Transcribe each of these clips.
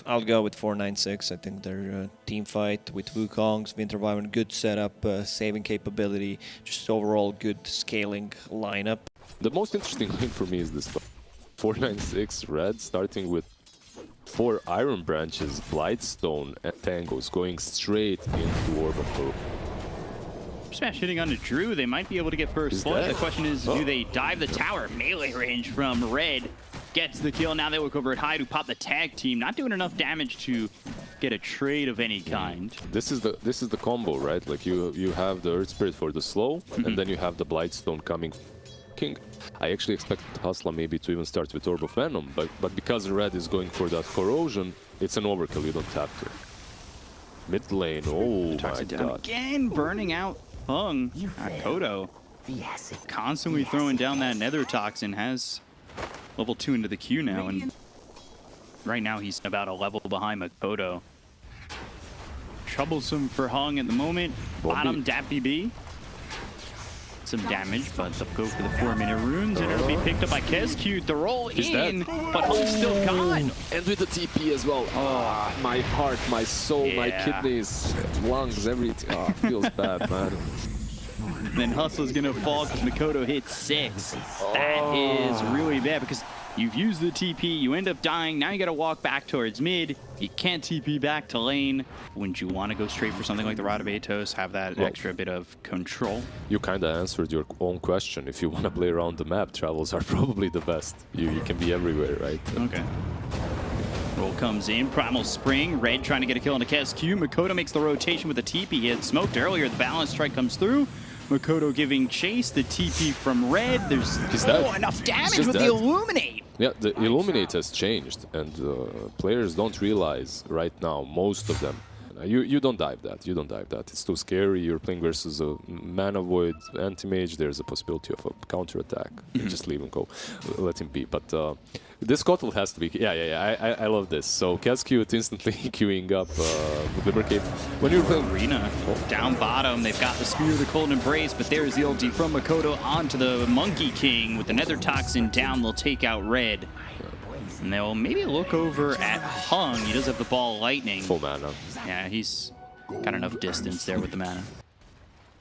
I'll go with 496. I think their team fight with Wukong's, Winter Wyvern, good setup, saving capability, just overall good scaling lineup. The most interesting lane for me is this 496 red, starting with 4 Iron Branches, Blightstone, and Tangos going straight into Orb of Hope. Smash hitting onto Drew. They might be able to get first blood. The question is, do they dive the tower? Melee range from Red gets the kill. Now they look over at Hyde, who popped the tag team, not doing enough damage to get a trade of any kind. This is the combo, right? Like you have the Earth Spirit for the slow, and then you have the Blightstone coming. King. I actually expected Hustler maybe to even start with Orb of Venom, but because Red is going for that corrosion, it's an overkill. You don't have to. Mid lane, oh my god! Again, burning out Hung. Kodo constantly throwing down that Nether Toxin, has level 2 into the queue now, and right now he's about a level behind Makoto. Troublesome for Hung at the moment. Bottom DapBB. Some damage, but they'll go for the 4-minute runes, and it'll be picked up by Kescute. The roll in, but Hung's still gone. And with the TP as well. Oh, my heart, my soul, my kidneys, lungs, everything. Oh, feels bad, man. Then Hustle's gonna fall because Makoto hit 6. That is really bad because you've used the TP, you end up dying, now you gotta walk back towards mid. You can't TP back to lane. Wouldn't you want to go straight for something like the Rod of Atos, have that extra bit of control? You kind of answered your own question. If you want to play around the map, travels are probably the best. You can be everywhere, right? Okay. Roll comes in, Primal Spring, Red trying to get a kill on the Kescute. Makoto makes the rotation with the TP. He had smoked earlier, the balance strike comes through. Makoto giving chase, the TP from Red. There's enough damage with the Illuminate. Yeah, the Illuminate has changed, and players don't realize right now, most of them. You don't dive that, It's too scary. You're playing versus a Mana Void Anti-Mage. There's a possibility of a counter-attack. Just leave him go, let him be. But this Kotl has to be... Yeah, I love this. So Kescute instantly queuing up with Libercade. When you're playing... Arena, down bottom, they've got the Spear of the Cold Embrace, but there's the ulti from Makoto onto the Monkey King. With the Nether Toxin down, they'll take out Red. And they'll maybe look over at Hung. He does have the ball lightning. Full mana. Yeah, he's got enough distance there with the mana.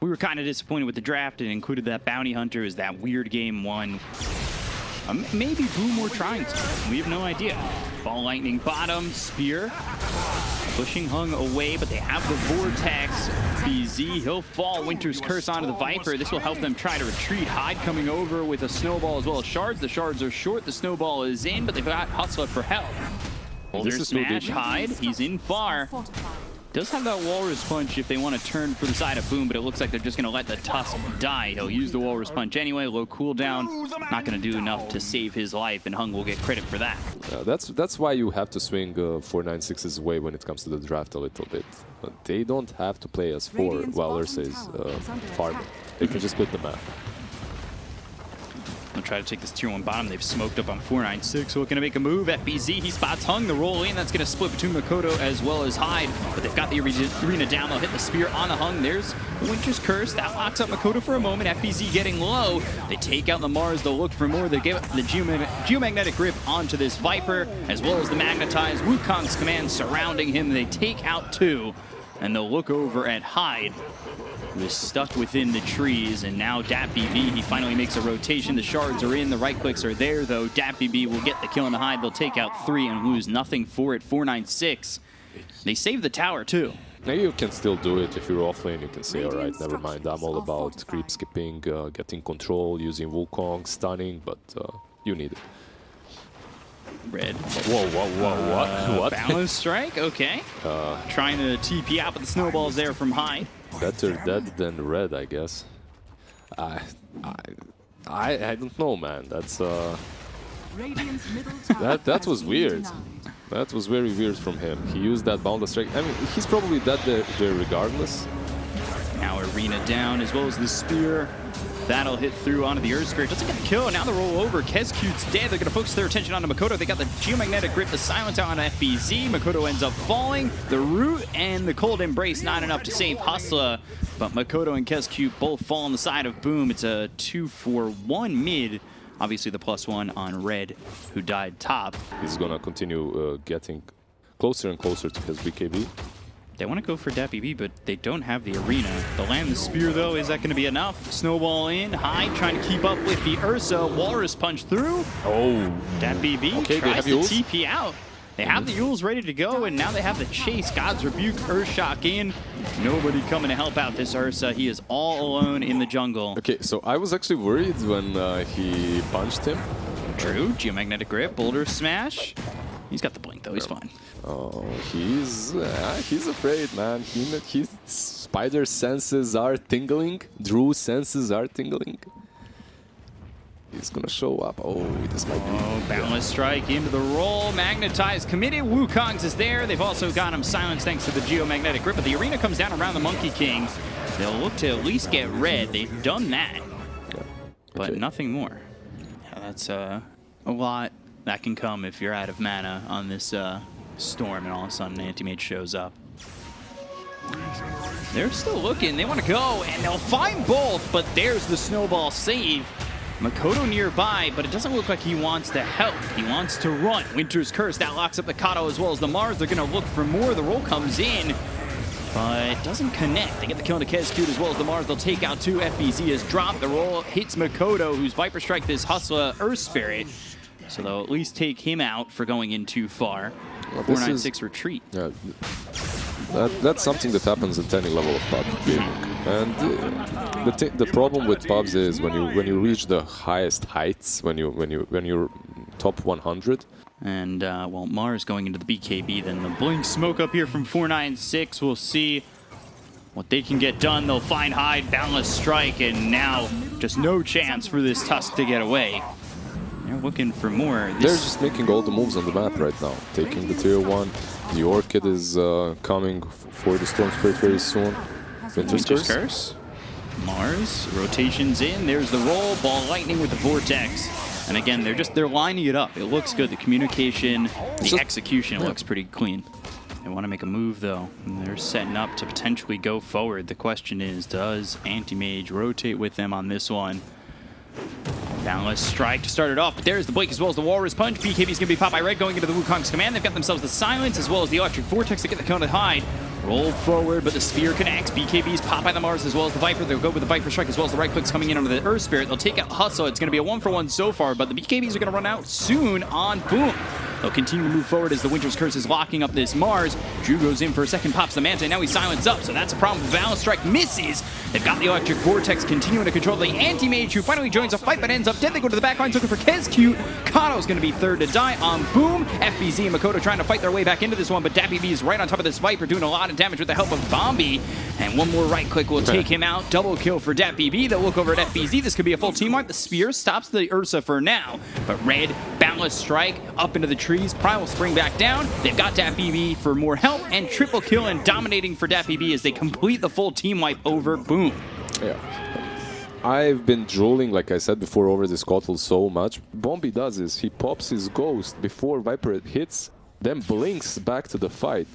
We were kind of disappointed with the draft. It included that Bounty Hunter as that weird game 1. Maybe Boom were trying to. We have no idea. Ball lightning bottom, Spear. Pushing Hung away, but they have the Vortex. BZ, he'll fall. Winter's Curse onto the Viper. This will help them try to retreat. Hyde coming over with a Snowball as well as Shards. The Shards are short. The Snowball is in, but they've got Hustler for help. There's Smash, Hyde. He's in far. Does have that Walrus Punch if they want to turn for the side of Boom, but it looks like they're just going to let the Tusk die. He'll use the Walrus Punch anyway, low cooldown. Not going to do enough to save his life, and Hung will get credit for that. That's why you have to swing 496's way when it comes to the draft a little bit. But they don't have to play as 4 while Ursa is farming. They can just split the map. They'll try to take this tier 1 bottom. They've smoked up on 496. So looking to make a move. FBZ, he spots Hung. The roll in. That's going to split between Makoto as well as Hyde. But they've got the arena down. They'll hit the spear on the Hung. There's Winter's Curse. That locks up Makoto for a moment. FBZ getting low. They take out the Mars. They'll look for more. They give the Geomagnetic Grip onto this Viper, as well as the Magnetized Wukong's command surrounding him. They take out 2. And they'll look over at Hyde, who is stuck within the trees, and now DapBB, he finally makes a rotation. The Shards are in, the right clicks are there, though. DapBB will get the kill on the Hyde. They'll take out 3 and lose nothing for it. 496. They save the tower, too. Now you can still do it. If you're offlane, you can say, all right, never mind. I'm all about creep skipping, getting control, using Wukong, stunning, but you need it. Red. Whoa, what? Balance strike, okay. Trying to TP out, but the snowball's there from Hyde. Better dead than red, I guess. I don't know, man. That's that was weird. That was very weird from him. He used that boundless strike. I mean, he's probably dead there regardless. Now arena down, as well as the spear. That'll hit through onto the Earth Spirit. Doesn't get the kill. Now the roll over. Kescute's dead. They're going to focus their attention onto Makoto. They got the Geomagnetic Grip, the Silence out on FBZ. Makoto ends up falling. The Root and the Cold Embrace not enough to save Hustler. But Makoto and Kescute both fall on the side of Boom. It's a 2-for-1 mid. Obviously the +1 on Red, who died top. He's going to continue getting closer and closer to his BKB. They want to go for DPB, but they don't have the arena. They'll land the spear, though. Is that going to be enough? Snowball in. Hyde trying to keep up with the Ursa. Walrus punch through. Oh. DPB Okay, tries to Yules. TP out. They have the Yules ready to go, and now they have the chase. God's Rebuke, Earthshock in. Nobody coming to help out this Ursa. He is all alone in the jungle. Okay, so I was actually worried when he punched him. True. Geomagnetic Grip, Boulder Smash. He's got the blink, though. He's fine. Oh, he's afraid, man. His spider senses are tingling. Drew's senses are tingling. He's gonna show up. Oh, this might be. Oh, Boundless Strike into the roll. Magnetize committed. Wukong's is there. They've also got him silenced thanks to the Geomagnetic Grip. But the arena comes down around the Monkey King. They'll look to at least get red. They've done that. Yeah. But Okay. nothing more. Yeah, that's a lot that can come if you're out of mana on this storm and all of a sudden Anti-Mage shows up. They're still looking. They want to go, and they'll find both, but there's the snowball save. Makoto nearby, but it doesn't look like he wants to help. He wants to run. Winter's Curse, that locks up the Kato as well as the Mars. They're going to look for more. The roll comes in, but it doesn't connect. They get the kill into Kezcute as well as the Mars. They'll take out two. FBZ is dropped. The roll hits Makoto, who's Viper Strike this Hustler Earth Spirit. So they'll at least take him out for going in too far. Well, 496 retreat. Yeah, that's something that happens at any level of PUBG gaming. And the problem with PUBG is when you reach the highest heights, when you're top 100. And well, Mars going into the BKB, then the blink smoke up here from 496. We'll see what they can get done. They'll find Hyde, Boundless Strike, and now just no chance for this Tusk to get away. They're looking for more. They're just making all the moves on the map right now. Taking the tier 1. The Orchid is coming for the Storm Spirit very soon. Winter's Curse. Mars, rotations in. There's the roll. Ball Lightning with the Vortex. And again, they're lining it up. It looks good. The communication, the execution looks pretty clean. They want to make a move, though. And they're setting up to potentially go forward. The question is, does Anti-Mage rotate with them on this one? Boundless Strike to start it off, but there's the Blake as well as the Walrus Punch. BKB's going to be popped by Red going into the Wukong's command. They've got themselves the Silence as well as the Electric Vortex to get the kill to Hyde. Roll forward, but the Spear connects. BKB's popped by the Mars as well as the Viper. They'll go with the Viper Strike as well as the right clicks coming in under the Earth Spirit. They'll take out Hustle. It's going to be a 1-for-1 so far, but the BKBs are going to run out soon on Boom. They'll continue to move forward as the Winter's Curse is locking up this Mars. Drew goes in for a second, pops the Manta, and now he's silenced up, so that's a problem. Boundless Strike misses. They've got the Electric Vortex continuing to control the Anti-Mage, who finally joins the fight but ends up dead. They go to the back lines looking for Kezcute. Kato's going to be third to die on Boom. FBZ and Makoto trying to fight their way back into this one, but DPB is right on top of this Viper, doing a lot of damage with the help of Bombi. And one more right click will take him out. Double kill for DPB. They'll look over at FBZ. This could be a full team wipe. The Spear stops the Ursa for now, but Red, Boundless Strike, up into the trees. Primal Spring back down. They've got DPB for more help, and triple kill and dominating for DPB as they complete the full team wipe over Boom. Yeah. I've been drooling, like I said before, over this Kotl so much. Bombi does is he pops his ghost before Viper hits, then blinks back to the fight.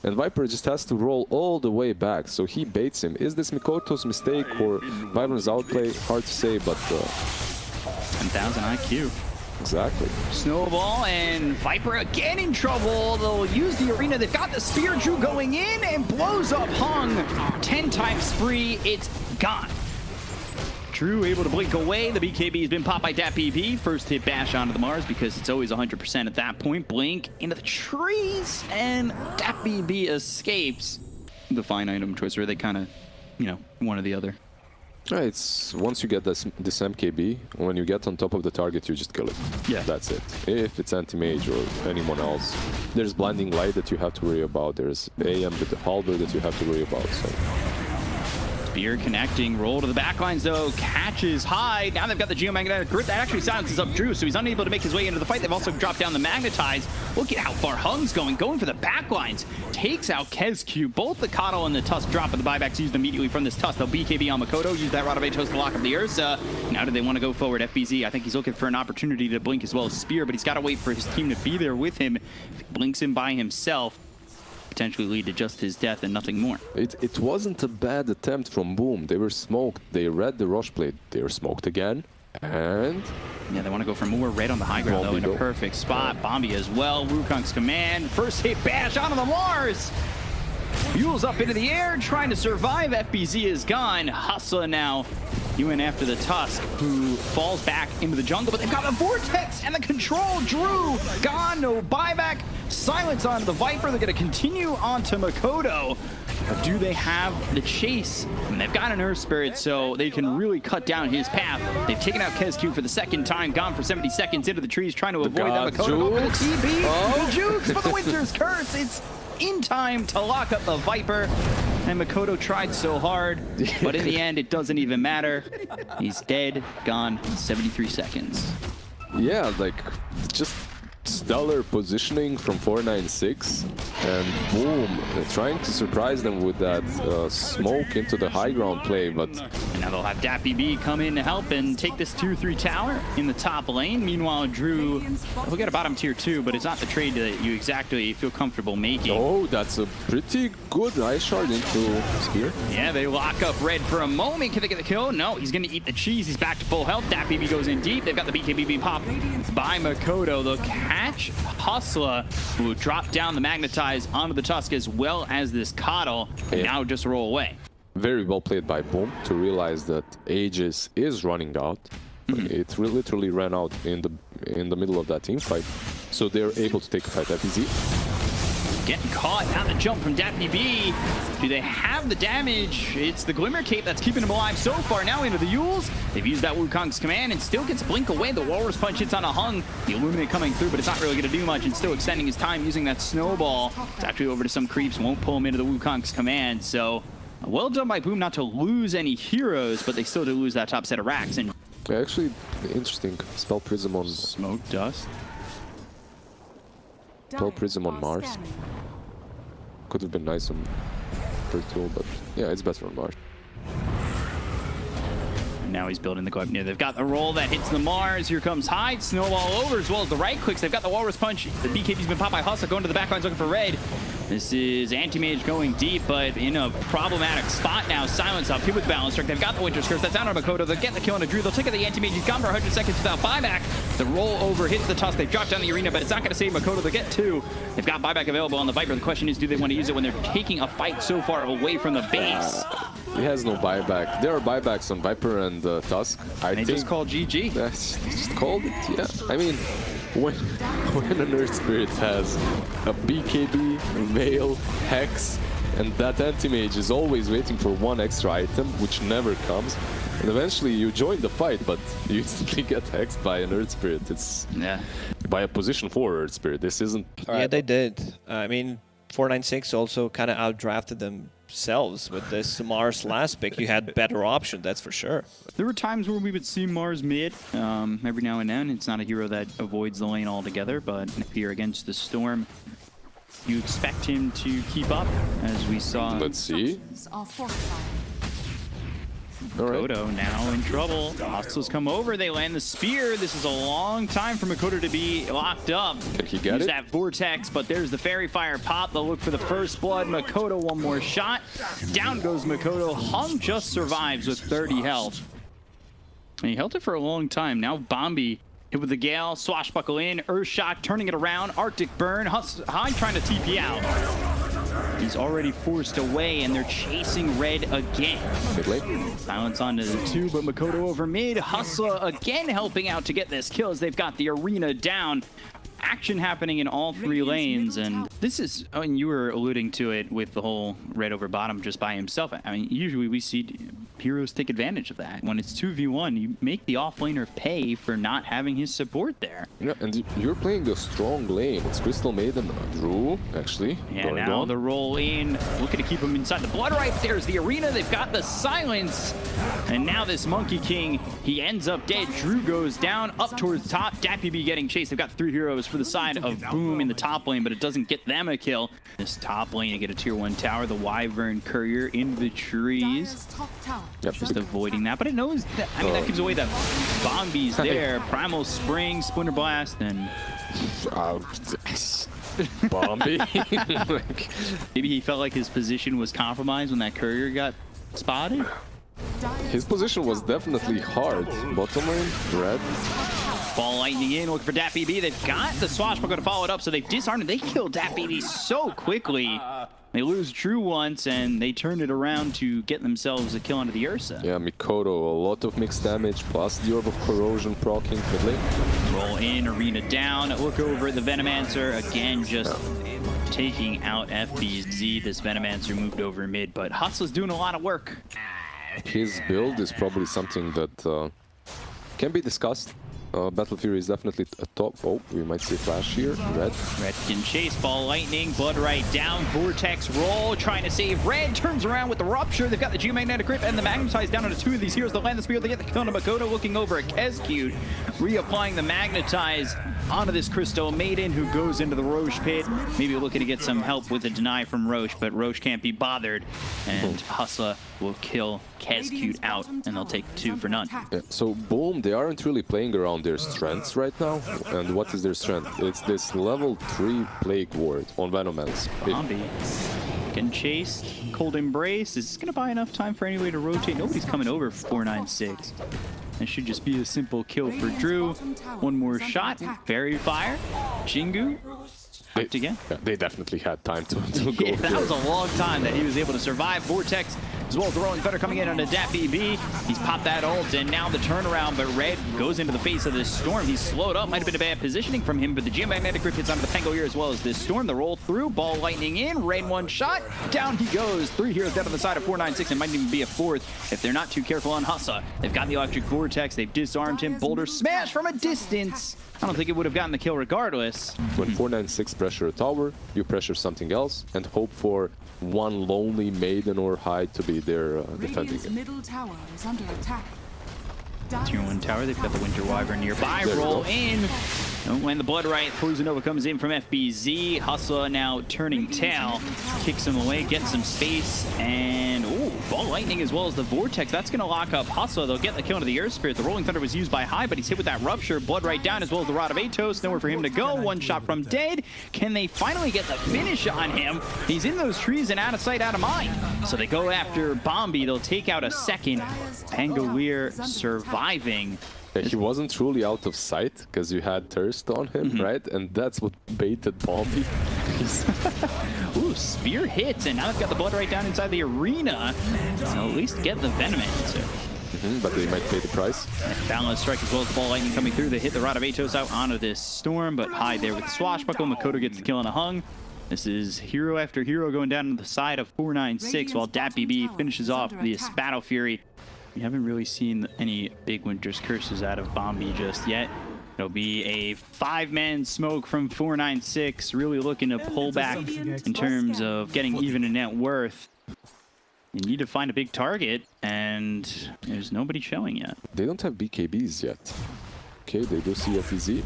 And Viper just has to roll all the way back, so he baits him. Is this Mikoto's mistake or Viper's outplay? Hard to say, but... 10,000 IQ. Exactly. Snowball and Viper again in trouble. They'll use the arena. They've got the Spear. Drew going in and blows up Hung. 10 times free. It's gone. Drew able to blink away. The BKB has been popped by DPB. First hit bash onto the Mars because it's always 100% at that point. Blink into the trees and DPB escapes. The fine item choice, or they kind of, one or the other. Yeah, it's once you get this MKB, when you get on top of the target, you just kill it. Yeah. That's it. If it's Anti-Mage or anyone else, there's Blinding Light that you have to worry about. There's AM with the Halberd that you have to worry about. So. Spear connecting, roll to the backlines though, catches Hyde. Now they've got the Geomagnetic Grip. That actually silences up Drew, so he's unable to make his way into the fight. They've also dropped down the Magnetize. Look at how far Hung's going for the backlines. Takes out Kezcute. Both the Kato and the Tusk drop, but the buybacks used immediately from this Tusk. They'll BKB on Makoto, use that Rod of Atos to lock up the Ursa. Now do they want to go forward? FBZ, I think he's looking for an opportunity to blink as well as Spear, but he's got to wait for his team to be there with him. If he blinks him by himself, potentially lead to just his death and nothing more. It wasn't a bad attempt from Boom. They were smoked. They read the rush plate. They were smoked again. And Yeah, they want to go for more red on the high ground, though, in a perfect spot. Bombi as well. Wukong's command. First hit bash onto the Mars. Fuels up into the air, trying to survive. FBZ is gone. Hustler now. He went after the Tusk, who falls back into the jungle, but they've got the Vortex and the control. Drew gone, no buyback. Silence on the Viper. They're going to continue on to Makoto. Or do they have the chase? I mean, they've got an Earth Spirit, so they can really cut down his path. They've taken out KezQ for the second time, gone for 70 seconds into the trees, trying to avoid that Makoto. Go for the TP. Oh. The Jukes for the Winter's Curse. It's in time to lock up the Viper. And Makoto tried so hard, but in the end, it doesn't even matter. He's dead, gone, 73 seconds. yeah, like just stellar positioning from 496, and boom, trying to surprise them with that smoke into the high ground play, but And now they'll have DPC come in to help and take this 2-3 tower in the top lane. Meanwhile, Drew will get a bottom tier 2, but it's not the trade that you exactly feel comfortable making. oh, that's a pretty good ice shard into Spear. Yeah, they lock up Red for a moment. Can they get the kill? No, he's going to eat the cheese. He's back to full health. DPC goes in deep. They've got the BKB pop by Makoto. They'll catch Hustler, who dropped down the Magnetize onto the Tusk, as well as this Coddle, and now just roll away. Very well played by Boom to realize that Aegis is running out. It literally ran out in the middle of that team fight, so they're able to take a fight. FBZ Getting caught at the jump from DPC. Do they have the damage? It's the Glimmer Cape that's keeping him alive so far. Now into the Yules. They've used that Wukong's command and still gets Blink away. The Walrus Punch hits on a Hung. The Illuminate coming through, but it's not really going to do much, and still extending his time using that Snowball. It's actually over to some creeps. Won't pull him into the Wukong's command. So well done by Boom not to lose any heroes, but they still do lose that top set of racks. And actually interesting spell prism on Smoke Dust. Spell prism on Mars. Could have been nice on Virtual, but yeah, it's better on Mars. And now he's building the go up near. They've got the roll that hits the Mars. Here comes Hyde. Snowball over, as well as the right clicks. They've got the Walrus Punch. The BKB's been popped by Hustle, going to the backlines looking for Red. This is Anti-Mage going deep, but in a problematic spot now. Silence up, hit with Balance Strike. They've got the Winter's Curse. That's down on Makoto. They'll get the kill on a Drew. They'll take out the Anti-Mage. He's gone for 100 seconds without buyback. The roll over hits the Tusk. They've dropped down the arena, but it's not going to save Makoto. They'll get 2. They've got buyback available on the Viper. The question is, do they want to use it when they're taking a fight so far away from the base? He has no buyback. There are buybacks on Viper and Tusk. I They think just called GG. they just called it. Yeah, I mean, when an Earth Spirit has a BKB, Veil, Hex, and that Anti-Mage is always waiting for one extra item, which never comes, and eventually you join the fight, but you instantly get hexed by an Earth Spirit. It's by a position 4 Earth Spirit. This isn't. Yeah, they did. I mean, 496 also kind of outdrafted themselves with this Mars last pick. You had better option, that's for sure. There were times where we would see Mars mid every now and then. It's not a hero that avoids the lane altogether, but here against the Storm, you expect him to keep up, as we saw. Let's see. All right. Makoto now in trouble. The Hostiles come over, they land the spear. This is a long time for Makoto to be locked up. Can he get Use it? that Vortex, but there's the Fairy Fire pop. They'll look for the first blood. Makoto, one more shot. Down goes Makoto. Hung just survives with 30 health. And he held it for a long time. Now Bombi hit with the Gale, swashbuckle in, Earth Shock, turning it around, Arctic Burn, Hyde trying to TP out. He's already forced away, and they're chasing Red again. Good late. Silence onto the 2, but Makoto over mid. Hustler again helping out to get this kill as they've got the arena down. Action happening in all 3 lanes, and this is, I mean, you were alluding to it with the whole Red over bottom just by himself. I mean, usually we see heroes take advantage of that. When it's 2v1, you make the offlaner pay for not having his support there. Yeah, and you're playing a strong lane. It's Crystal Maiden, Drew, actually. Yeah, now the roll in, looking to keep him inside the blood right. There's the arena, they've got the silence. And now this Monkey King, he ends up dead. Drew goes down, up towards the top. DPC getting chased. They've got 3 heroes for the side of Boom in the top lane, but it doesn't get them a kill. This top lane, you get a tier 1 tower, the Wyvern Courier in the trees. Yep. Just avoiding that, but it knows that, I mean, that gives away that Bombi's there. Primal Spring, Splinter Blast, and Bombi. maybe he felt like his position was compromised when that Courier got spotted. His position was definitely hard. Bottom lane, red. Ball lightning in, looking for DPC. They've got the swashbuckler to follow it up, so they've disarmed it. They killed DPC so quickly. They lose Drew once, and they turn it around to get themselves a kill onto the Ursa. Yeah, Mikoto, a lot of mixed damage, plus the Orb of Corrosion proccing mid lane. Roll in, arena down. Look over at the Venomancer. Again, just taking out FBZ. This Venomancer moved over mid, but Hustler's doing a lot of work. His build is probably something that can be discussed. Battle Fury is definitely a top. Oh, we might see a flash here. Red. Red can chase, ball lightning, blood right down, vortex roll, trying to save Red, turns around with the rupture. They've got the geomagnetic grip and the magnetize down onto two of these heroes. They'll land the spear, they get the kill on Makoto, looking over at Kezcute, reapplying the magnetize onto this Crystal Maiden who goes into the Roche pit. Maybe looking to get some help with a deny from Roche, but Roche can't be bothered. And Hustler will kill Kezcute out, and they'll take 2 for none. Yeah, so Boom, they aren't really playing around their strengths right now. And what is their strength? It's this level 3 Plague Ward on Venomancer. Zombie getting chased. Cold Embrace. Is this going to buy enough time for anybody to rotate? Nobody's coming over for 496. It should just be a simple kill for Drew. One more shot. Fairy Fire. Jingu. Hyped again. Yeah, they definitely had time to go. Yeah, that was a long time that he was able to survive. Vortex, as well as the Rolling Thunder coming in on a DPC. He's popped that ult, and now the turnaround, but Red goes into the face of this Storm. He's slowed up. Might have been a bad positioning from him, but the geomagnetic grip hits onto the Pangolier as well as this Storm. The roll through, ball lightning in, Red one shot. Down he goes. 3 heroes down on the side of 496, and might even be a 4th if they're not too careful on Hussa. They've got the Electric Vortex. They've disarmed him. Boulder smash from a distance. I don't think it would have gotten the kill regardless. When 496 pressure a tower, you pressure something else and hope for one lonely Maiden or Hyde to be there defending it. Middle tower is under attack. Tier 1 tower, they've got the Winter Wyvern nearby. Roll in. Don't land the Blood Right. Poison Nova comes in from FBZ. Hustler now turning tail. Kicks him away, gets some space, and ooh, ball lightning as well as the Vortex. That's going to lock up Hustler. They'll get the kill into the Earth Spirit. The Rolling Thunder was used by High, but he's hit with that Rupture. Blood Right down as well as the Rod of Atos. Nowhere for him to go. One shot from dead. Can they finally get the finish on him? He's in those trees and out of sight, out of mind. So they go after Bombi. They'll take out a second. Pangolier surviving. Yeah, he wasn't truly out of sight because you had Thirst on him, right? And that's what baited Bombi. Ooh, spear hits, and now they've got the Blood Right down inside the arena. So at least get the Venomancer. But they might pay the price. Balance strike as well as ball lightning coming through. They hit the Rod of Atos out onto this Storm, but Hyde there with Swashbuckle. Makoto gets the kill on a hung. This is hero after hero going down to the side of 496 while DPC finishes off the Battle Fury. We haven't really seen any big Winter's Curses out of Bombi just yet. It'll be a 5-man smoke from 496, really looking to pull back in terms of getting even a net worth. You need to find a big target, and there's nobody showing yet. They don't have BKBs yet. Okay, they do see FEZ.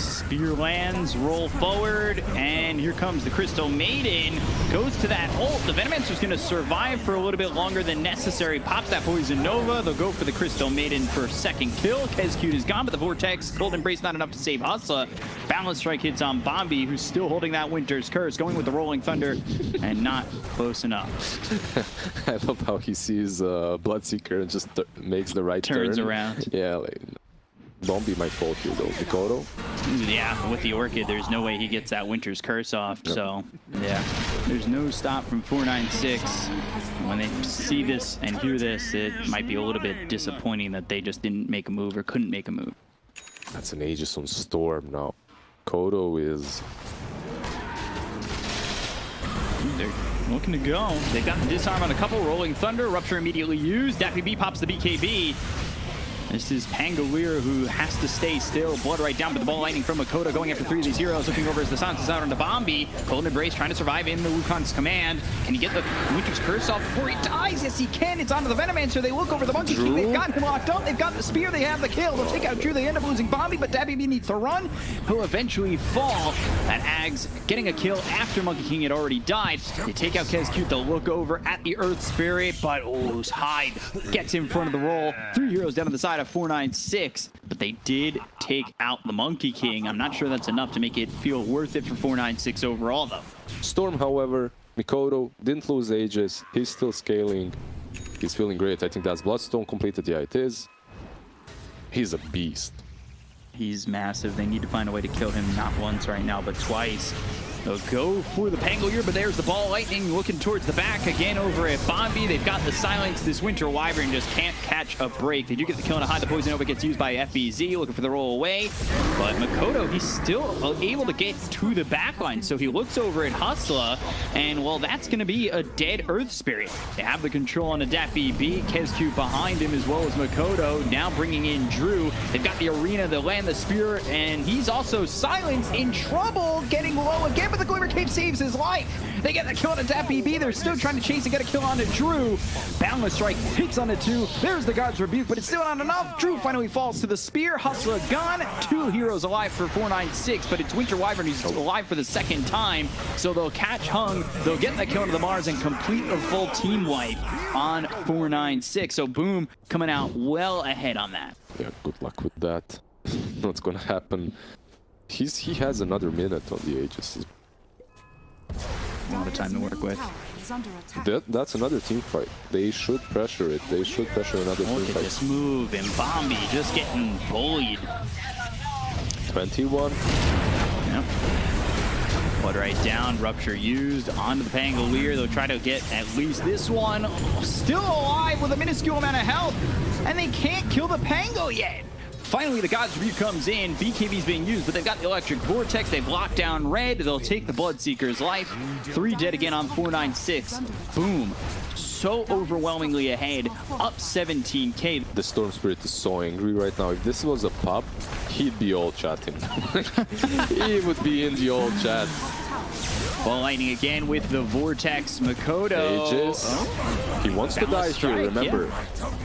Spear lands, roll forward, and here comes the Crystal Maiden. Goes to that ult. The Venomancer's going to survive for a little bit longer than necessary. Pops that Poison Nova. They'll go for the Crystal Maiden for second kill. Kezcute is gone, but the Vortex. Cold Embrace not enough to save Hustler. Balance strike hits on Bombi, who's still holding that Winter's Curse. Going with the Rolling Thunder, and not close enough. I love how he sees Bloodseeker and just makes the right turn. Turns around. Yeah, like... Bombi might fall here though. Mikoto. Yeah, with the Orchid, there's no way he gets that Winter's Curse off. Yep. So, yeah, there's no stop from 496. When they see this and hear this, it might be a little bit disappointing that they just didn't make a move or couldn't make a move. That's an Aegis on Storm now. Kodo is... They're looking to go. They've got the disarm on a couple. Rolling Thunder, Rupture immediately used. DPC pops the BKB. This is Pangolier who has to stay still. Blood right down, but the ball lightning from Makoto going after 3 of these heroes. Looking over as the silence is out onto Bombi. Cold Embrace trying to survive in the Wukong's command. Can he get the Winter's Curse off before he dies? Yes, he can. It's onto the Venomancer. They look over the Monkey King. They've got him locked up. They've got the spear. They have the kill. They'll take out Drew. They end up losing Bombi, but DPC needs to run. He'll eventually fall. That Ags getting a kill after Monkey King had already died. They take out Kezcute. They'll look over at the Earth Spirit, but Hyde gets in front of the roll. 3 heroes down to the side of 496. But they did take out the Monkey King. I'm not sure that's enough to make it feel worth it for 496 overall, though. Storm, however, Mikoto didn't lose Aegis. He's still scaling. He's feeling great. I think that's Bloodstone completed. Yeah, it is. He's a beast. He's massive. They need to find a way to kill him not once right now, but twice. They'll go for the Pangolier, but there's the Ball Lightning looking towards the back again over at Bombi. They've got the silence. This Winter Wyvern just can't catch a break. They do get the kill on a high. The Poison Nova gets used by FBZ, looking for the roll away. But Makoto, he's still able to get to the backline. So he looks over at Hustla, and well, that's going to be a dead Earth Spirit. They have the control on the DPC. KezQ behind him as well as Makoto. Now bringing in Drew. They've got the Arena, the Land, the Spear, and he's also silenced, in trouble, getting low again. But the Glimmer Cape saves his life. They get the kill on the DPC. They're still trying to chase and get a kill onto Drew. Boundless Strike hits on the 2. There's the God's Rebuke, but it's still not enough. Drew finally falls to the Spear. Hustler gone. 2 heroes alive for 496, but it's Winter Wyvern who's alive for the second time. So they'll catch Hung. They'll get the kill onto the Mars and complete a full team wipe on 496. So Boom coming out well ahead on that. Yeah, good luck with that. What's gonna happen? He has another minute on the Aegis. A lot of time to work with. That's another team fight. They should pressure it. They should pressure another team Look at fight. this move, and Bombi just getting bullied. 21. Yep. Blood right down, Rupture used onto the Pangolier. They'll try to get at least this one. Still alive with a minuscule amount of health, and they can't kill the Pango yet. Finally, the God's Rebuke comes in. BKB's being used, but they've got the Electric Vortex. They've locked down Red. They'll take the Bloodseeker's life. 3 dead again on 496. Boom. So overwhelmingly ahead, up 17k. The Storm Spirit is so angry right now. If this was a pub, he'd be all chatting. He would be in the old chat. Ball Lightning again with the Vortex. Makoto. Aegis. He wants to die here, remember. Yeah.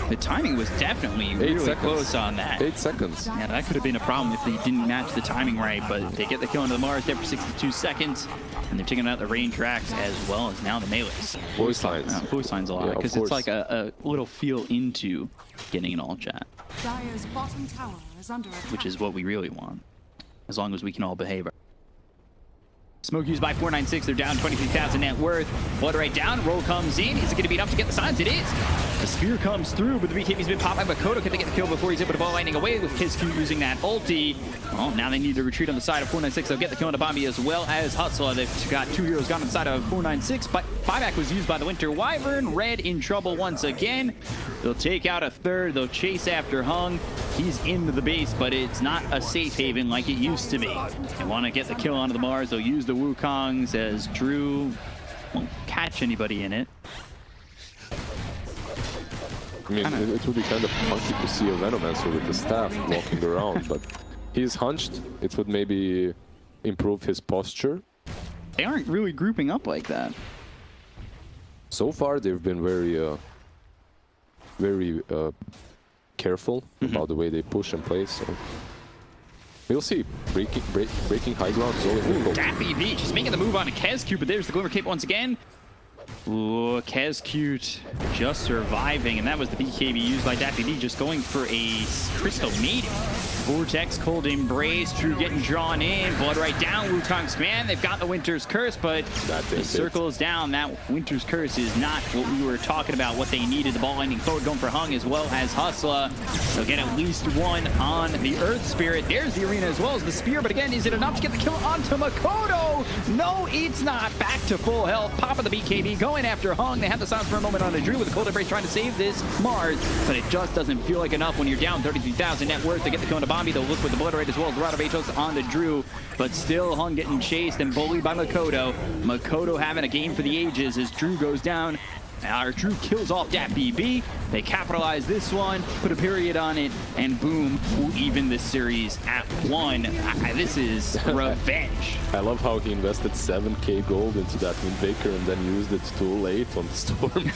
The timing was definitely really close on that. 8 seconds. Yeah, that could have been a problem if they didn't match the timing right, but they get the kill into the Mars there for 62 seconds, and they're taking out the range racks as well as now the melees. Voice lines. Voice lines a lot, because it's like a little feel into getting an all chat, Dire's bottom tower is under attack. which is what we really want, as long as we can all behave. Smoke used by 496. They're down 23,000 net worth. Blood right down. Roll comes in. Is it going to be enough to get the signs? It is. The Spear comes through, but the BKB's been popped by Makoto. Can they get the kill before he's able to Ball Lightning away with KezQ using that ulti? Well, now they need to retreat on the side of 496. They'll get the kill on the Bombi as well as Hustler. They've got 2 heroes gone on the side of 496, but buyback was used by the Winter Wyvern. Red in trouble once again. They'll take out a third. They'll chase after Hung. He's into the base, but it's not a safe haven like it used to be. They want to get the kill onto the Mars. They'll use the Wukongs as Drew won't catch anybody in it. I mean, it would be kind of funky to see a Venomancer with the staff walking around, but he's hunched. It would maybe improve his posture. They aren't really grouping up like that. So far, they've been very careful about the way they push and play. So we'll see. Breaking high ground is always difficult. DPC just making the move on to KezQ, but there's the Glimmer Cape once again. Ooh, KezQ just surviving, and that was the BKB used by DPC, just going for a Crystal Maiden. Vortex, Cold Embrace, Drew getting drawn in, Blood right down, Wukong's command. They've got the Winter's Curse, but the circle is down. That Winter's Curse is not what we were talking about, what they needed. The Ball Lightning forward going for Hung as well as Hustla. They'll get at least one on the Earth Spirit. There's the Arena as well as the Spear, but again, is it enough to get the kill onto Makoto? No, it's not. Back to full health. Pop of the BKB going after Hung. They have the silence for a moment on the Drew with the Cold Embrace trying to save this Mars, but it just doesn't feel like enough when you're down 33,000 net worth to get the kill onto Bombi. They'll look with the Blood Raid as well as the Rod of Atos on the Drew, but still Hung getting chased and bullied by Makoto. Makoto having a game for the ages as Drew goes down. Our Drew kills off DPC. They capitalize this one, put a period on it, and boom, we'll even this series at 1. This is revenge. I love how he invested 7k gold into that Windbreaker and then used it too late on the Storm.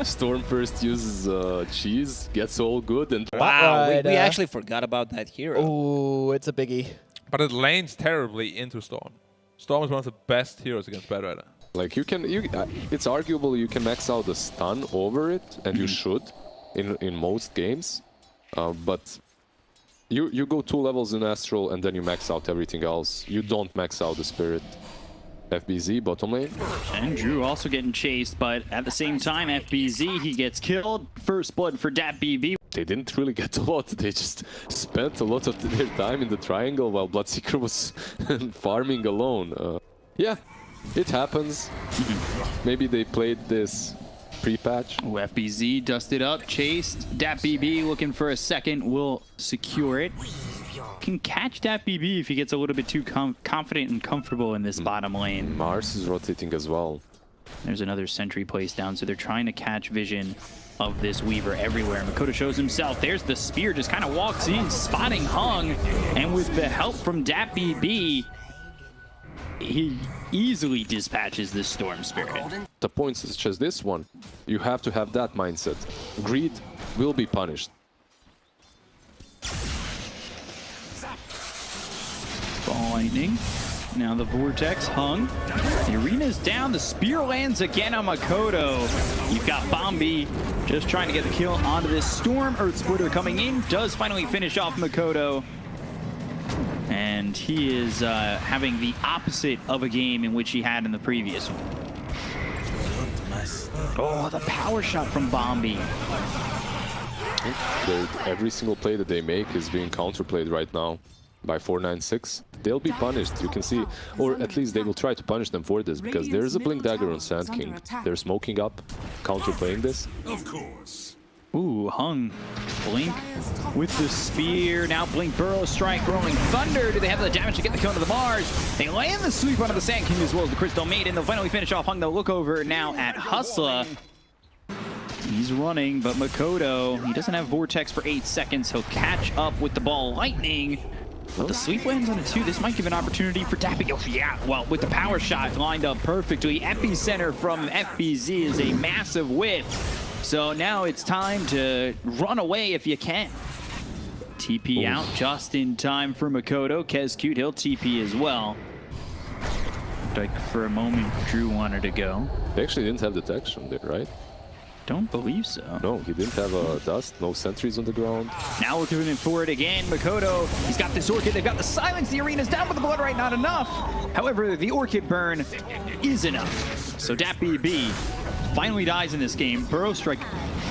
Storm first uses cheese, gets all good, and Wow, we actually forgot about that hero. Ooh, it's a biggie. But it lanes terribly into Storm. Storm is one of the best heroes against Bad Rider. like it's arguable you can max out the stun over it, and you should in most games, but you go 2 levels in Astral and then you max out everything else. You don't max out the Spirit. FBZ, bottom lane. And Drew also getting chased, but at the same time, FBZ, he gets killed. First blood for DPC. They didn't really get a lot. They just spent a lot of their time in the triangle while Bloodseeker was farming alone. Yeah, it happens. Maybe they played this pre-patch. FBZ dusted up, chased. DPC looking for a second, will secure it. Can catch DPC if he gets a little bit too confident and comfortable in this bottom lane. Mars is rotating as well. There's another sentry placed down, so they're trying to catch vision of this Weaver everywhere. Makoto shows himself. There's the spear, just kind of walks in, spotting Hung, and with the help from DPC, he easily dispatches this Storm Spirit. The points such as this one, you have to have that mindset. Greed will be punished. Ball lightning. Now the Vortex Hung. The arena's down. The spear lands again on Makoto. You've got Bombi just trying to get the kill onto this Storm. Earth Splitter coming in. Does finally finish off Makoto. And he is having the opposite of a game in which he had in the previous one. Oh, the power shot from Bombi. Every single play that they make is being counterplayed right now by 496. They'll be punished, you can see, or at least they will try to punish them for this, because there's a Blink Dagger on Sand King. They're smoking up, counterplaying this. Of course. Ooh, Hung. Blink with the spear. Now Blink Burrow Strike, Rolling Thunder. Do they have the damage to get the kill into the Mars? They land the sweep onto the Sand King as well as the Crystal Maiden. They'll finally finish off Hung. They'll look over now at Hustla. He's running, but Makoto, he doesn't have Vortex for 8 seconds. He'll catch up with the Ball Lightning. But the sweep lands on a 2. This might give an opportunity for DPC. Oh, yeah, well, with the power shot lined up perfectly. Epicenter from FBZ is a massive whiff. So now it's time to run away if you can. TP out just in time for Makoto. Kezcute, he'll TP as well. Like for a moment, Drew wanted to go. They actually didn't have detection there, right? Don't believe so. No, he didn't have a dust, no sentries on the ground. Now we're doing it for it again. Makoto, he's got this Orchid. They've got the silence. The arena's down, but the blood right not enough. However, the Orchid burn is enough. So DPC finally dies in this game. Burrow Strike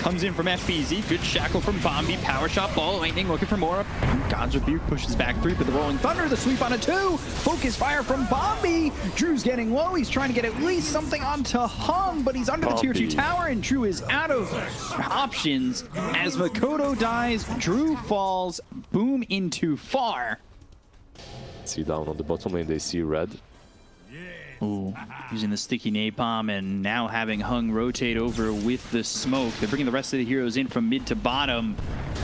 comes in from FBZ. Good shackle from Bombi. Power shot, Ball Lightning looking for more. God's Rebuke pushes back 3, but the Rolling Thunder, the sweep on a 2. Focus fire from Bombi. Drew's getting low. He's trying to get at least something onto Hung, but he's under the tier 2 tower, and Drew is out of options. As Makoto dies, Drew falls. Boom into far. See down on the bottom lane, they see red. Ooh, using the sticky napalm and now having Hung rotate over with the smoke. They're bringing the rest of the heroes in from mid to bottom.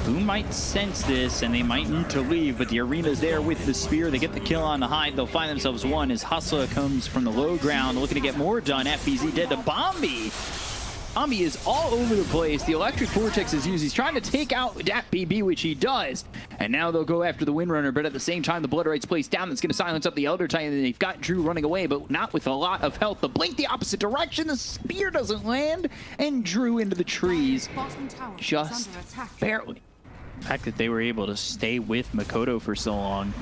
Boom might sense this and they might need to leave, but the arena's there with the spear. They get the kill on the hide. They'll find themselves one as Hustla comes from the low ground looking to get more done. FBZ dead to Bombi. Bombi is all over the place. The electric vortex is used. He's trying to take out DPC, which he does. And now they'll go after the Windrunner, but at the same time, the Blood Right's placed down. That's going to silence up the Elder Titan. And they've got Drew running away, but not with a lot of health. The Blink the opposite direction. The spear doesn't land, and Drew into the trees. Just barely. The fact that they were able to stay with Makoto for so long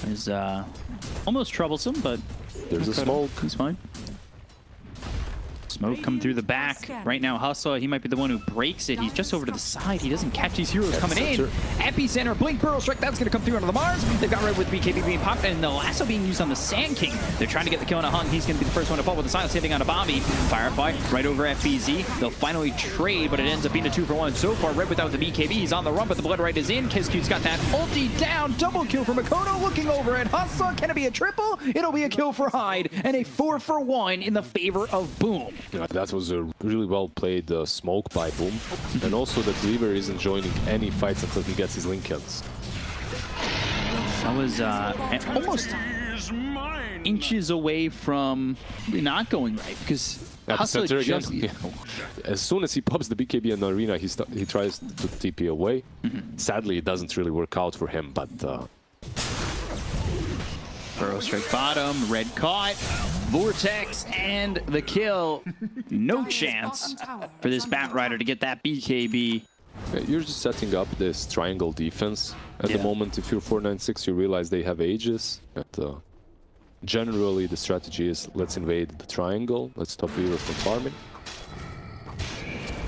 is almost troublesome, but There's a smoke. He's fine. Smoke coming through the back. Right now, Hustla, he might be the one who breaks it. He's just over to the side. He doesn't catch these heroes coming in. Epicenter, Blink, Burrow Strike, that's going to come through onto the Mars. They've got red with BKB being popped, and the lasso being used on the Sand King. They're trying to get the kill on a Hung. He's going to be the first one to fall with the silence hitting on a Bombi. Firefly right over FBZ. They'll finally trade, but it ends up being a 2-for-1 so far. Red without the BKB. He's on the run, but the Blood Right is in. Kezcute's got that ulti down. Double kill for Makoto. Looking over at Hustla. Can it be a triple? It'll be a kill for Hyde, and a 4-for-1 in the favor of Boom. Yeah, that was a really well played smoke by Boom. And also the Cleaver isn't joining any fights until he gets his Linkens. That was almost inches away from not going right, because Hustla just... As soon as he pops the BKB in the arena, he tries to TP away. Sadly, it doesn't really work out for him, but... Burrow Strike bottom, red caught, Vortex, and the kill. No chance for this Batrider to get that BKB. You're just setting up this triangle defense. At the moment, if you're 496, you realize they have Aegis. But generally the strategy is let's invade the triangle, let's stop Weaver from farming.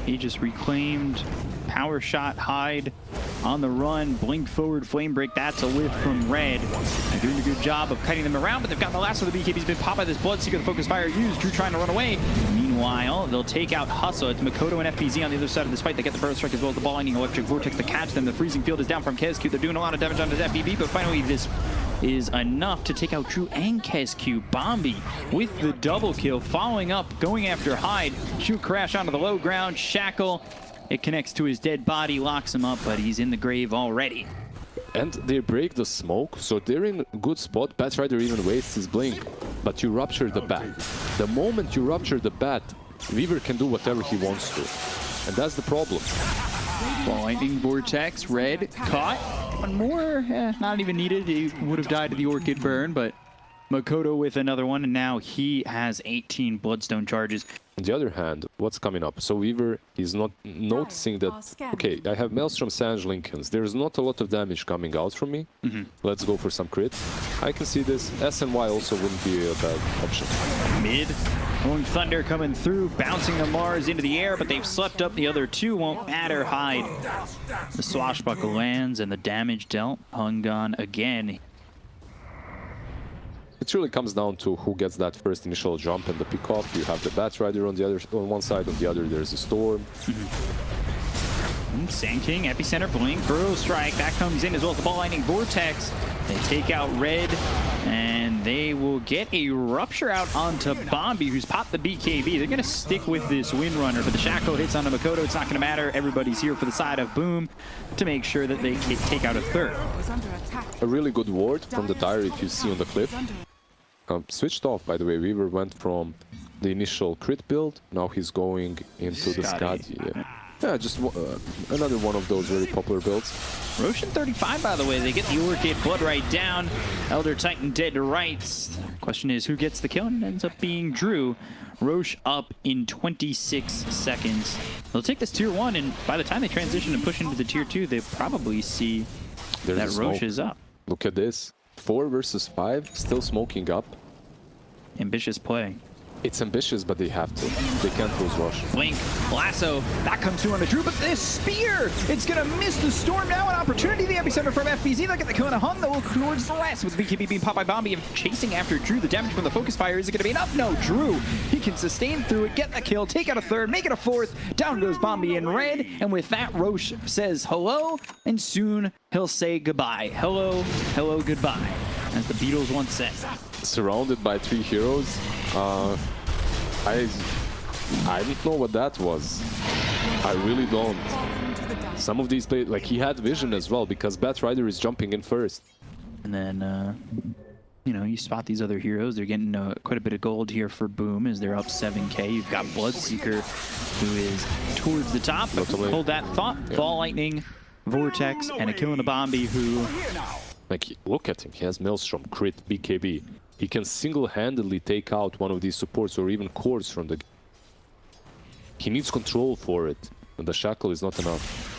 He just reclaimed power shot, hide on the run, blink forward, flame break. That's a whiff from Red. They're doing a good job of cutting them around, but they've got the last of the BKB's been popped by this Bloodseeker. The focus fire used. Drew trying to run away. Meanwhile, they'll take out Hustle. It's Makoto and FPZ on the other side of this fight. They get the first strike as well as the ball lightning electric vortex to catch them. The freezing field is down from KSQ. They're doing a lot of damage on his FPV, but finally this is enough to take out Drew and KSQ. Bombi with the double kill, following up, going after Hyde. Shoot crash onto the low ground. Shackle. It connects to his dead body, locks him up, but he's in the grave already. And they break the smoke, so they're in a good spot. Batrider even wastes his blink, but you rupture the bat. The moment you rupture the bat, Weaver can do whatever he wants to. And that's the problem. Ball lightning vortex, Red caught. One more, not even needed. He would have died to the Orchid burn, but Makoto with another one, and now he has 18 Bloodstone charges. On the other hand, what's coming up? So Weaver is not noticing that, okay, I have Maelstrom, Sange, Lincolns. There's not a lot of damage coming out from me. Let's go for some crit. I can see this. SNY also wouldn't be a bad option. Mid, Rolling Thunder coming through, bouncing the Mars into the air, but they've slept up the other two. Won't matter. Hyde. The swashbuckle lands and the damage dealt. Hungon again. It really comes down to who gets that first initial jump and the pick-off. You have the Batrider on the other, on one side, on the other there's a Storm. Sand King, Epicenter, Blink, Burrow Strike, that comes in as well as the Ball Lightning Vortex. They take out Red, and they will get a Rupture out onto Bombi, who's popped the BKB. They're going to stick with this Windrunner, but the Shackle hits onto Makoto. It's not going to matter. Everybody's here for the side of Boom to make sure that they take out a third. A really good ward from the Dire, if you see on the clip. Switched off, by the way. Weaver went from the initial crit build, now he's going into the Skadi. Yeah, just another one of those very popular builds. Roshan 35, by the way. They get the Orchid, Blood right down. Elder Titan dead to rights. Question is, who gets the kill? And it ends up being Drew. Roche up in 26 seconds. They'll take this tier 1, and by the time they transition and push into the tier 2, they probably see that Roche is up. Look at this. 4 versus 5, still smoking up. Ambitious play. It's ambitious, but they have to. They can't lose Rush. Blink, Lasso, that comes through on the Drew, but this Spear, it's gonna miss the Storm now. An opportunity, the Epicenter from FBZ. They'll get the kill and a Hun, they'll look towards the rest with the BKB being popped by Bombi and chasing after Drew. The damage from the Focus Fire, is it gonna be enough? No, Drew, he can sustain through it, get the kill, take out a third, make it a fourth. Down goes Bombi in red, and with that, Roche says hello, and soon he'll say goodbye. Hello, hello, goodbye, as the Beatles once said. Surrounded by 3 heroes. I don't know what that was. I really don't. Some of these players, like, he had vision as well, because Batrider is jumping in first. And then, you know, you spot these other heroes. They're getting quite a bit of gold here for Boom as they're up 7k. You've got Bloodseeker, who is towards the top. But hold that thought. Yeah. Ball Lightning, Vortex, and a kill in the Bombi, who... Like, look at him. He has Maelstrom, crit, BKB. He can single-handedly take out one of these supports or even cores from the... He needs control for it, and the Shackle is not enough.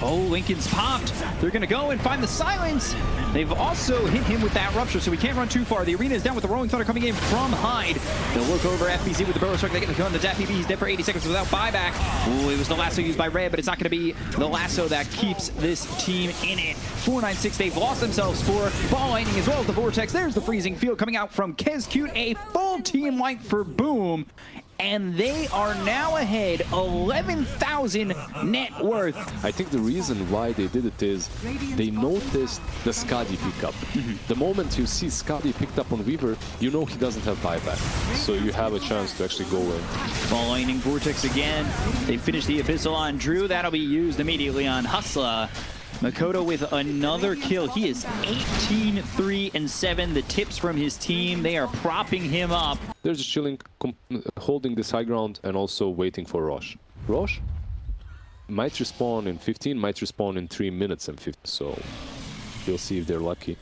Oh, Lincoln's popped. They're going to go and find the silence. They've also hit him with that Rupture, so he can't run too far. The arena is down with the Rolling Thunder coming in from Hyde. They'll look over FBZ with the Burrow Strike. They get the kill on the FPV. He's dead for 80 seconds without buyback. Ooh, it was the lasso used by Red, but it's not going to be the lasso that keeps this team in it. 496, they've lost themselves for Ball Lightning as well as the Vortex. There's the freezing field coming out from Kezcute. A full team wipe for Boom. And they are now ahead 11,000 net worth. I think the reason why they did it is they noticed the Skadi pickup. The moment you see Skadi picked up on Weaver, you know he doesn't have buyback. So you have a chance to actually go in. Ball Lightning Vortex again. They finish the Abyssal on Drew. That'll be used immediately on Hustler. Makoto with another kill. He is 18, 3, and 7. The tips from his team, they are propping him up. They're just chilling, holding this high ground, and also waiting for Roche. Roche might respawn in 15, might respawn in 3 minutes and 50, so we'll see if they're lucky.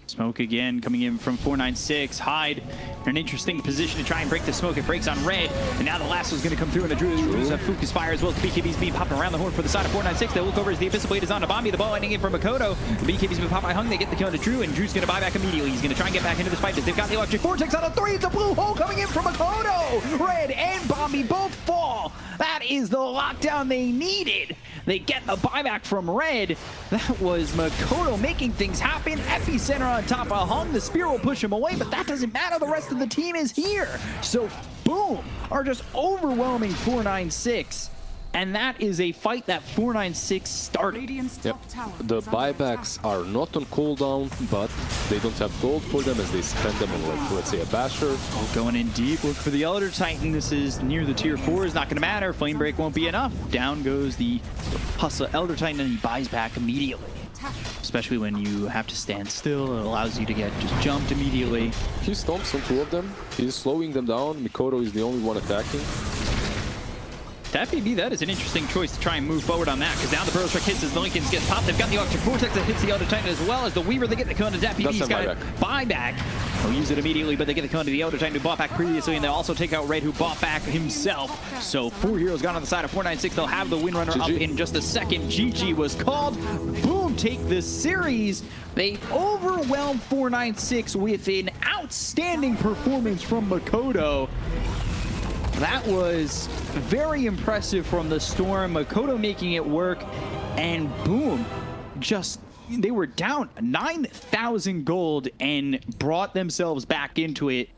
Smoke again coming in from 496. Hyde in an interesting position to try and break the smoke. It breaks on red. And now the last one's going to come through. And the Druids have Focus Fire as well as the BKB's being popping around the horn for the side of 496. They look over as the Abyssal Blade is on to Bombi. The ball ending in from Makoto. The BKB's been popped by Hung. They get the kill to Drew. And Drew's going to buy back immediately. He's going to try and get back into this fight. They've got the Electric Vortex on a 3. It's a blue hole coming in from Makoto. Red and Bombi both fall. That is the lockdown they needed. They get a buyback from Red. That was Makoto making things happen. Epicenter on top of Hung. The spear will push him away, but that doesn't matter. The rest of the team is here. So, boom, are just overwhelming 496. And that is a fight that 496 started. Radiant's Yep. top tower The is under buybacks are not on cooldown, but they don't have gold for them as they spend them on, like, let's say, a basher. Going in deep, look for the Elder Titan. This is near the tier 4, is not going to matter. Flame Break won't be enough. Down goes the Hustle Elder Titan, and he buys back immediately. Especially when you have to stand still, it allows you to get just jumped immediately. He stomps on 2 of them. He's slowing them down. Mikoto is the only one attacking. That may be that is an interesting choice to try and move forward on that, because now the Burrow Strike hits as the Lincolns get popped. They've got the Electric Vortex that hits the Elder Titan as well as the Weaver. They get the kill into That PB's got a buyback. They'll use it immediately, but they get the kill into the Elder Titan who bought back previously, and they also take out Red who bought back himself. So 4 heroes gone on the side of 496. They'll have the Windrunner up in just a second. GG was called. Boom, take the series. They overwhelmed 496 with an outstanding performance from Makoto. That was very impressive from the Storm. Makoto making it work, and boom, just they were down 9,000 gold and brought themselves back into it.